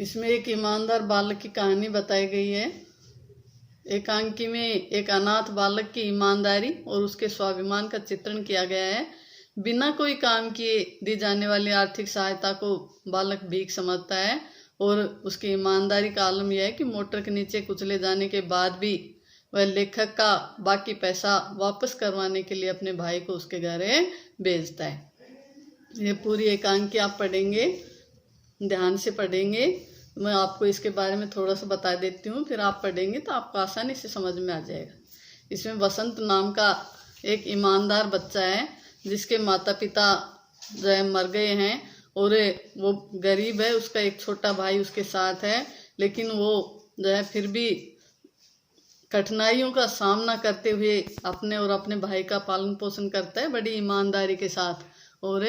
इसमें एक ईमानदार बालक की कहानी बताई गई है। एकांकी में एक अनाथ बालक की ईमानदारी और उसके स्वाभिमान का चित्रण किया गया है। बिना कोई काम किए दी जाने वाली आर्थिक सहायता को बालक भीख समझता है और उसकी ईमानदारी का आलम यह है कि मोटर के नीचे कुचले जाने के बाद भी वह लेखक का बाकी पैसा वापस करवाने के लिए अपने भाई को उसके घर भेजता है। ये पूरी एकांकी आप पढ़ेंगे, ध्यान से पढ़ेंगे। मैं आपको इसके बारे में थोड़ा सा बता देती हूँ, फिर आप पढ़ेंगे तो आपको आसानी से समझ में आ जाएगा। इसमें वसंत नाम का एक ईमानदार बच्चा है जिसके माता पिता जो है मर गए हैं और वो गरीब है। उसका एक छोटा भाई उसके साथ है, लेकिन वो जो है फिर भी कठिनाइयों का सामना करते हुए अपने और अपने भाई का पालन पोषण करता है बड़ी ईमानदारी के साथ। और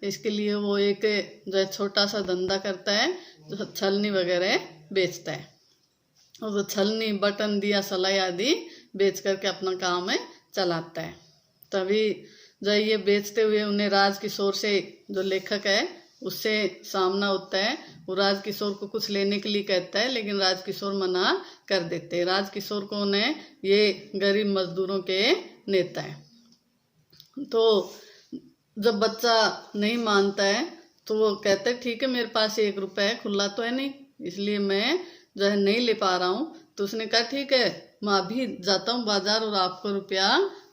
इसके लिए वो एक जो है छोटा सा धंधा करता है जो छलनी वगैरह बेचता है, और वो छलनी, बटन, दिया, सलाई आदि बेच करके अपना काम चलाता है। तभी जो ये बेचते हुए उन्हें राजकिशोर से, जो लेखक है, उससे सामना होता है। वो राजकिशोर को कुछ लेने के लिए कहता है, लेकिन राजकिशोर मना कर देते हैं। राजकिशोर कौन है? ये गरीब मजदूरों के नेता है। तो जब बच्चा नहीं मानता है तो वो कहता है ठीक है, मेरे पास 1 रुपया है, खुला तो है नहीं, इसलिए मैं जो है नहीं ले पा रहा हूँ। तो उसने कहा ठीक है, मैं अभी जाता हूँ बाजार और आपको रुपया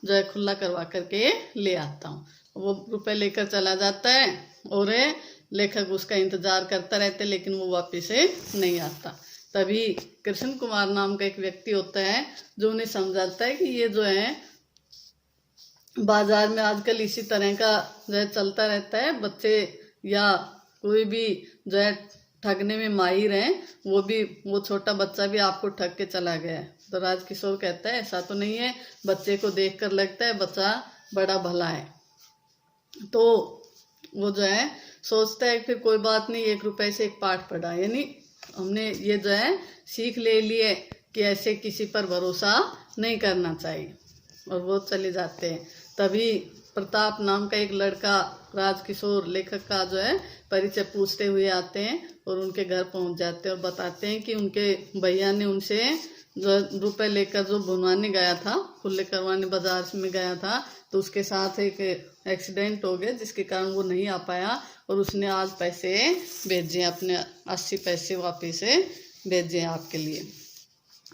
जो है खुला करवा करके ले आता हूँ। वो रुपये लेकर चला जाता है और लेखक उसका इंतजार करता रहता है, लेकिन वो वापस नहीं आता। तभी कृष्ण कुमार नाम का एक व्यक्ति होता है जो उन्हें समझाता है कि ये जो है बाजार में आजकल इसी तरह का जो है चलता रहता है, बच्चे या कोई भी जो है ठगने में माहिर हैं, वो छोटा बच्चा भी आपको ठग के चला गया है। तो राजकिशोर कहता है ऐसा तो नहीं है, बच्चे को देखकर लगता है बच्चा बड़ा भला है। तो वो जो है सोचता है फिर कोई बात नहीं, 1 रुपये से एक पाठ पढ़ा, यानी हमने ये जो है सीख ले लिए कि ऐसे किसी पर भरोसा नहीं करना चाहिए, और वो चले जाते हैं। तभी प्रताप नाम का एक लड़का राजकिशोर लेखक का जो है परिचय पूछते हुए आते हैं और उनके घर पहुंच जाते हैं और बताते हैं कि उनके भैया ने उनसे जो रुपए लेकर जो बनवाने गया था, खुले करवाने बाजार में गया था, तो उसके साथ एक एक्सीडेंट हो गया जिसके कारण वो नहीं आ पाया और उसने आज पैसे भेजे, अपने 80 पैसे वापस भेजे आपके लिए।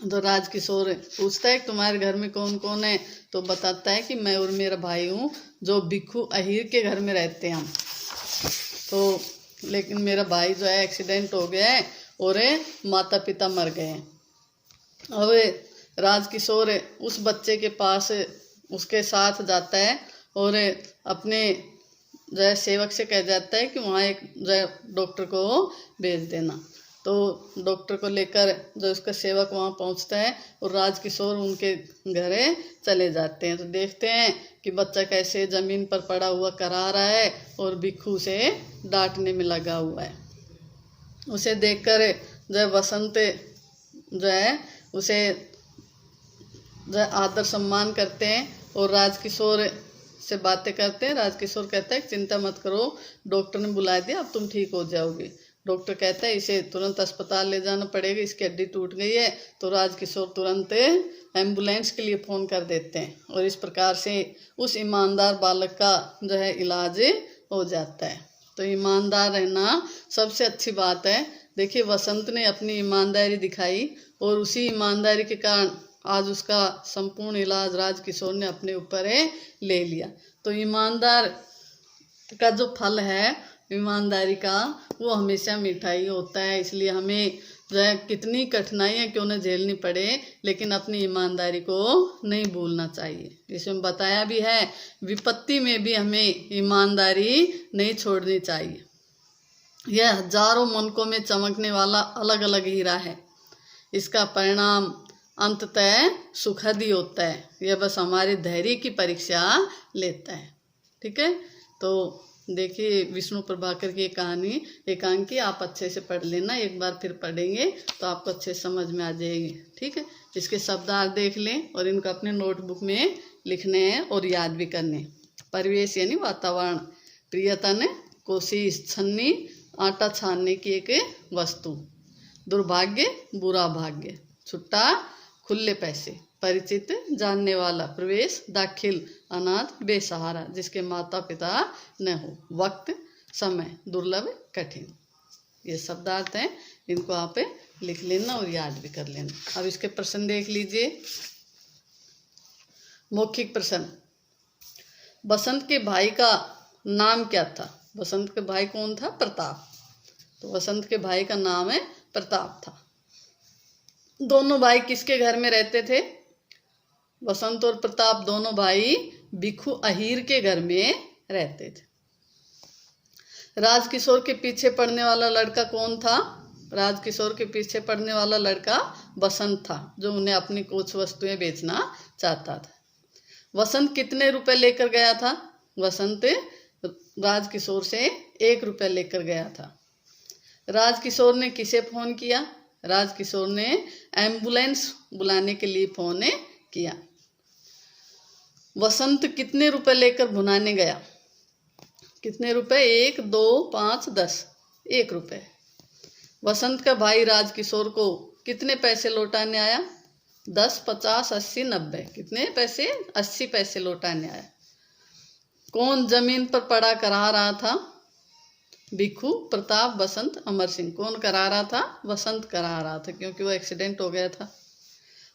तो राजकिशोर पूछता है तुम्हारे घर में कौन कौन है? तो बताता है कि मैं और मेरा भाई हूँ जो भिक्खू अहीर के घर में रहते हैं हम। तो लेकिन मेरा भाई जो है एक्सीडेंट हो गया है और माता पिता मर गए हैं। अब राजकिशोर उस बच्चे के पास उसके साथ जाता है और अपने जो है सेवक से कह जाता है कि वहाँ एक जो है डॉक्टर को भेज देना। तो डॉक्टर को लेकर जो उसका सेवक वहाँ पहुँचता है और राजकिशोर उनके घर चले जाते हैं। तो देखते हैं कि बच्चा कैसे ज़मीन पर पड़ा हुआ करा रहा है और भिक्खू से डांटने में लगा हुआ है। उसे देखकर जो है वसंत जो है उसे जो है आदर सम्मान करते हैं और राजकिशोर से बातें करते हैं। राजकिशोर कहता है चिंता मत करो, डॉक्टर ने बुला दिया, अब तुम ठीक हो जाओगे। डॉक्टर कहता है इसे तुरंत अस्पताल ले जाना पड़ेगा, इसकी हड्डी टूट गई है। तो राजकिशोर तुरंत एम्बुलेंस के लिए फ़ोन कर देते हैं और इस प्रकार से उस ईमानदार बालक का जो है इलाज हो जाता है। तो ईमानदार रहना सबसे अच्छी बात है। देखिए वसंत ने अपनी ईमानदारी दिखाई और उसी ईमानदारी के कारण आज उसका संपूर्ण इलाज राजकिशोर ने अपने ऊपर ले लिया। तो ईमानदार का जो फल है ईमानदारी का, वो हमेशा मीठा ही होता है। इसलिए हमें जो है कितनी कठिनाइयाँ क्यों न झेलनी पड़े, लेकिन अपनी ईमानदारी को नहीं भूलना चाहिए। इसमें बताया भी है विपत्ति में भी हमें ईमानदारी नहीं छोड़नी चाहिए। यह हजारों मनकों में चमकने वाला अलग अलग हीरा है, इसका परिणाम अंततः सुखद ही होता है। यह बस हमारे धैर्य की परीक्षा लेता है। ठीक है, तो देखिए विष्णु प्रभाकर की कहानी एकांकी आप अच्छे से पढ़ लेना, एक बार फिर पढ़ेंगे तो आपको अच्छे समझ में आ जाएगी। ठीक है, इसके शब्दार्थ देख लें और इनको अपने नोटबुक में लिखने हैं और याद भी करने। परिवेश यानी वातावरण, प्रियतन, कोशिश, छन्नी, आटा छानने की एक वस्तु, दुर्भाग्य बुरा भाग्य, छुट्टा खुले पैसे, परिचित जानने वाला, प्रवेश दाखिल, अनाथ बेसहारा, जिसके माता पिता न हो, वक्त समय, दुर्लभ कठिन। ये शब्दार्थ हैं, इनको आप लिख लेना और याद भी कर लेना। अब इसके प्रश्न देख लीजिए। मौखिक प्रश्न, बसंत के भाई का नाम क्या था? बसंत के भाई कौन था? प्रताप। तो बसंत के भाई का नाम है प्रताप था। दोनों भाई किसके घर में रहते थे? बसंत और प्रताप दोनों भाई भिखू अहीर के घर में रहते थे। राजकिशोर के पीछे पड़ने वाला लड़का कौन था? राजकिशोर के पीछे पड़ने वाला लड़का बसंत था, जो उन्हें अपनी कुछ वस्तुएं बेचना चाहता था। वसंत कितने रुपए लेकर गया था? वसंत राजकिशोर से 1 रुपया लेकर गया था। राजकिशोर ने किसे फोन किया? राजकिशोर ने एम्बुलेंस बुलाने के लिए फोन किया। वसंत कितने रुपए लेकर भुनाने गया? कितने रुपए? 1, 2, 5, 10, 1 रुपए। वसंत का भाई राजकिशोर को कितने पैसे लौटाने आया? 10, 50, 80, 90। कितने पैसे? 80 पैसे लौटाने आया। कौन जमीन पर पड़ा करा रहा था? भिखू, प्रताप, बसंत, अमर सिंह। कौन करा रहा था? वसंत करा रहा था, क्योंकि वो एक्सीडेंट हो गया था।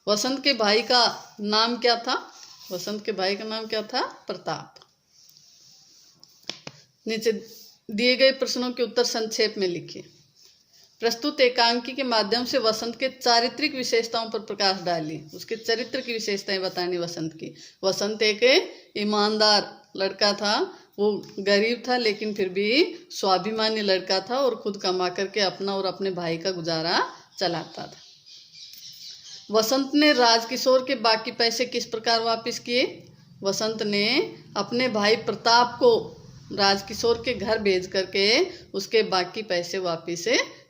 वसंत के भाई का नाम क्या था? वसंत के भाई का नाम क्या था? प्रताप। नीचे दिए गए प्रश्नों के उत्तर संक्षेप में लिखिए। प्रस्तुत एकांकी के माध्यम से वसंत के चारित्रिक विशेषताओं पर प्रकाश डालिए। उसके चरित्र की विशेषताएं बतानी वसंत की। वसंत एक ईमानदार लड़का था, वो गरीब था लेकिन फिर भी स्वाभिमानी लड़का था और खुद कमा करके अपना और अपने भाई का गुजारा चलाता था। वसंत ने राजकिशोर के बाकी पैसे किस प्रकार वापस किए? वसंत ने अपने भाई प्रताप को राजकिशोर के घर भेज करके उसके बाकी पैसे वापस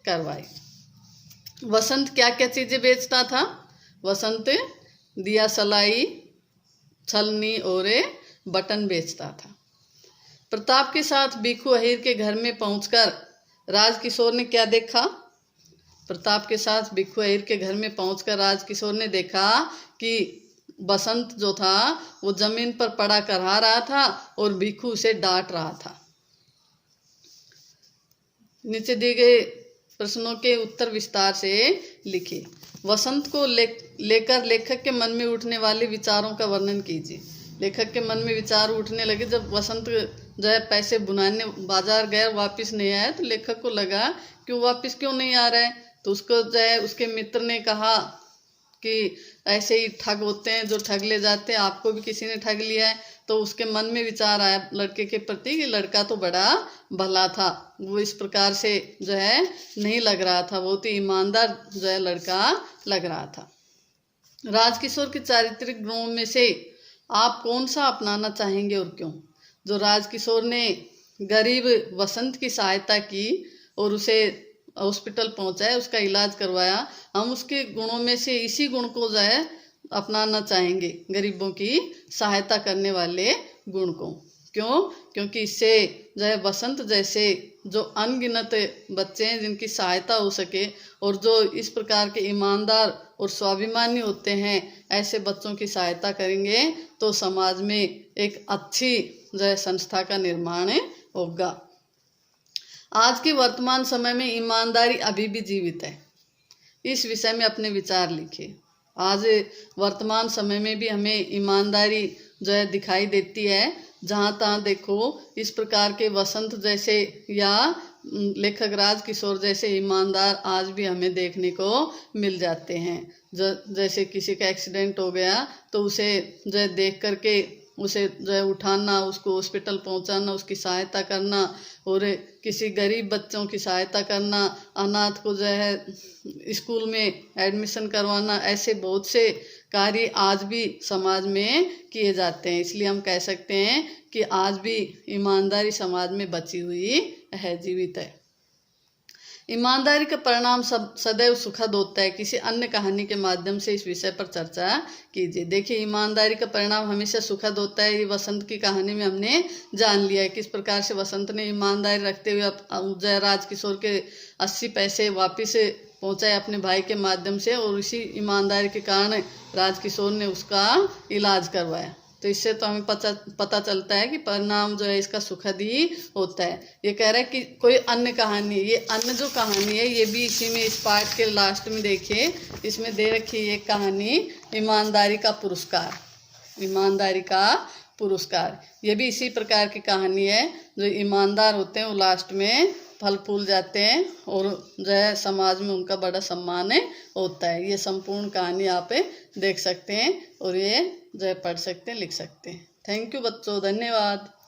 करवाए। वसंत क्या क्या चीजें बेचता था? वसंत दिया सलाई, छलनी और बटन बेचता था। प्रताप के साथ भिखू अहीर के घर में पहुंचकर राजकिशोर ने क्या देखा? प्रताप के साथ भिखू अहीर के घर में पहुंचकर राजकिशोर ने देखा कि बसंत जो था वो जमीन पर पड़ा करा रहा था और भिखू उसे डांट रहा था। नीचे दिए गए प्रश्नों के उत्तर विस्तार से लिखिए। वसंत को लेकर लेखक के मन में उठने वाले विचारों का वर्णन कीजिए। लेखक के मन में विचार उठने लगे जब वसंत जो है पैसे बुनाने बाजार गया, वापस नहीं आया, तो लेखक को लगा कि वो वापस क्यों नहीं आ रहा है। तो उसको जो है उसके मित्र ने कहा कि ऐसे ही ठग होते हैं जो ठग ले जाते हैं, आपको भी किसी ने ठग लिया है। तो उसके मन में विचार आया लड़के के प्रति कि लड़का तो बड़ा भला था, वो इस प्रकार से जो है नहीं लग रहा था, बहुत ही ईमानदार जो है लड़का लग रहा था। राजकिशोर के चारित्रिक गुणों में से आप कौन सा अपनाना चाहेंगे और क्यों? जो राजकिशोर ने गरीब वसंत की सहायता की और उसे हॉस्पिटल पहुंचाया, उसका इलाज करवाया, हम उसके गुणों में से इसी गुण को जो है अपनाना चाहेंगे, गरीबों की सहायता करने वाले गुण को। क्यों? क्योंकि इससे जो है वसंत जैसे जो अनगिनत बच्चे हैं जिनकी सहायता हो सके और जो इस प्रकार के ईमानदार और स्वाभिमानी होते हैं, ऐसे बच्चों की सहायता करेंगे तो समाज में एक अच्छी जो है संस्था का निर्माण होगा। आज के वर्तमान समय में ईमानदारी अभी भी जीवित है, इस विषय में अपने विचार लिखिए। आज वर्तमान समय में भी हमें ईमानदारी जो है दिखाई देती है, जहाँ तहाँ देखो इस प्रकार के वसंत जैसे या लेखक राजकिशोर जैसे ईमानदार आज भी हमें देखने को मिल जाते हैं। जैसे किसी का एक्सीडेंट हो गया तो उसे जो है देख करके उसे जो है उठाना, उसको हॉस्पिटल पहुंचाना, उसकी सहायता करना और किसी गरीब बच्चों की सहायता करना, अनाथ को जो है स्कूल में एडमिशन करवाना, ऐसे बहुत से कार्य आज भी समाज में किए जाते हैं। इसलिए हम कह सकते हैं कि आज भी ईमानदारी समाज में बची हुई है, जीवित है। ईमानदारी का परिणाम सदैव सुखद होता है। किसी अन्य कहानी के माध्यम से इस विषय पर चर्चा कीजिए। देखिए, ईमानदारी का परिणाम हमेशा सुखद होता है। ये वसंत की कहानी में हमने जान लिया है किस प्रकार से वसंत ने ईमानदारी रखते हुए जय राजकिशोर के 80 पैसे वापिस पहुंचाए अपने भाई के माध्यम से, और इसी ईमानदारी के कारण राजकिशोर ने उसका इलाज करवाया। तो इससे तो हमें पता चलता है कि परिणाम जो है इसका सुखद ही होता है। ये कह रहा है कि कोई अन्य कहानी, ये अन्य जो कहानी है ये भी इसी में, इस पार्ट के लास्ट में देखिए, इसमें दे रखी है एक कहानी, ईमानदारी का पुरस्कार। ईमानदारी का पुरस्कार, ये भी इसी प्रकार की कहानी है। जो ईमानदार होते हैं वो लास्ट में फल फूल जाते हैं और जो है समाज में उनका बड़ा सम्मान होता है। ये संपूर्ण कहानी आप देख सकते हैं और ये जो है पढ़ सकते हैं, लिख सकते हैं। थैंक यू बच्चों, धन्यवाद।